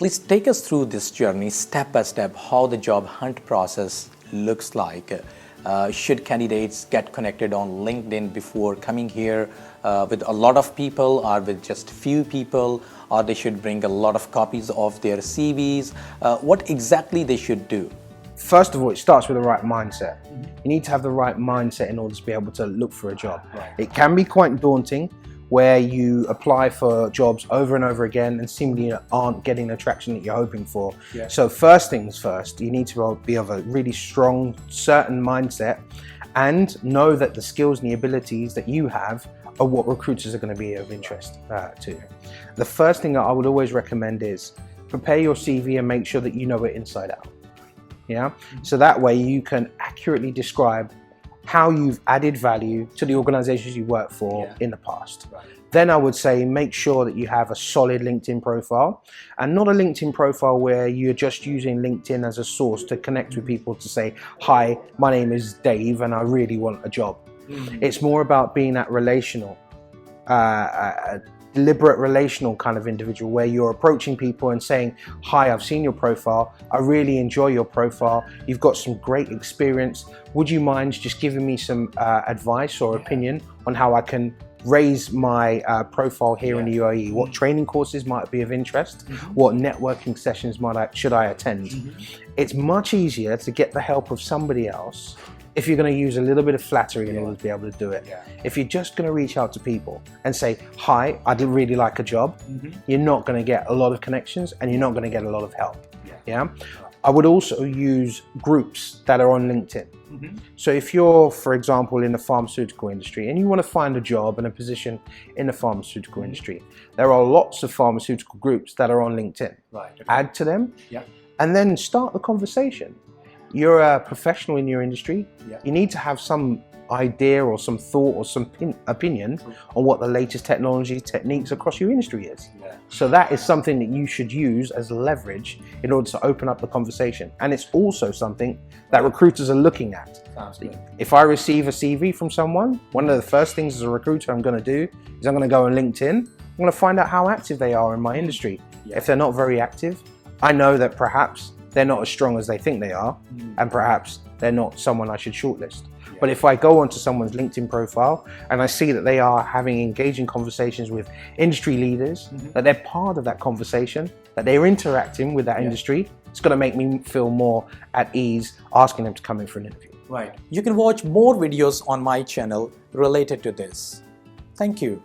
Please take us through this journey step by step, how the job hunt process looks like. Should candidates get connected on LinkedIn before coming here with a lot of people or with just few people, or they should bring a lot of copies of their CVs? What exactly they should do? First of all, it starts with the right mindset. You need to have the right mindset in order to be able to look for a job. Right. It can be quite daunting where you apply for jobs over and over again and seemingly aren't getting the traction that you're hoping for. Yeah. So first things first, you need to be of a really strong, certain mindset and know that the skills and the abilities that you have are what recruiters are going to be of interest to. The first thing that I would always recommend is prepare your CV and make sure that you know it inside out. Yeah, so that way you can accurately describe how you've added value to the organizations you work for in the past. Right. Then I would say make sure that you have a solid LinkedIn profile, and not a LinkedIn profile where you're just using LinkedIn as a source to connect with people to say, hi, my name is Dave and I really want a job. It's more about being that relational, deliberate relational kind of individual where you're approaching people and saying, hi, I've seen your profile, I really enjoy your profile, you've got some great experience, would you mind just giving me some advice or opinion on how I can raise my profile here in the UAE? What training courses might be of interest? What networking sessions should I attend? It's much easier to get the help of somebody else if you're going to use a little bit of flattery in order to be able to do it. If you're just going to reach out to people and say, hi, I'd really like a job, you're not going to get a lot of connections and you're not going to get a lot of help. I would also use groups that are on LinkedIn. So if you're, for example, in the pharmaceutical industry and you want to find a job and a position in the pharmaceutical industry, there are lots of pharmaceutical groups that are on LinkedIn. Right. Okay. Add to them and then start the conversation. You're a professional in your industry. You need to have some idea or some thought or some opinion on what the latest technology techniques across your industry is. So that is something that you should use as leverage in order to open up the conversation. And it's also something that recruiters are looking at. Sounds good. If I receive a CV from someone, one of the first things as a recruiter I'm going to do is I'm going to go on LinkedIn. I'm going to find out how active they are in my industry. If they're not very active, I know that perhaps they're not as strong as they think they are, and perhaps they're not someone I should shortlist. But if I go onto someone's LinkedIn profile and I see that they are having engaging conversations with industry leaders, that they're part of that conversation, that they're interacting with that industry, it's going to make me feel more at ease asking them to come in for an interview. Right. You can watch more videos on my channel related to this. Thank you.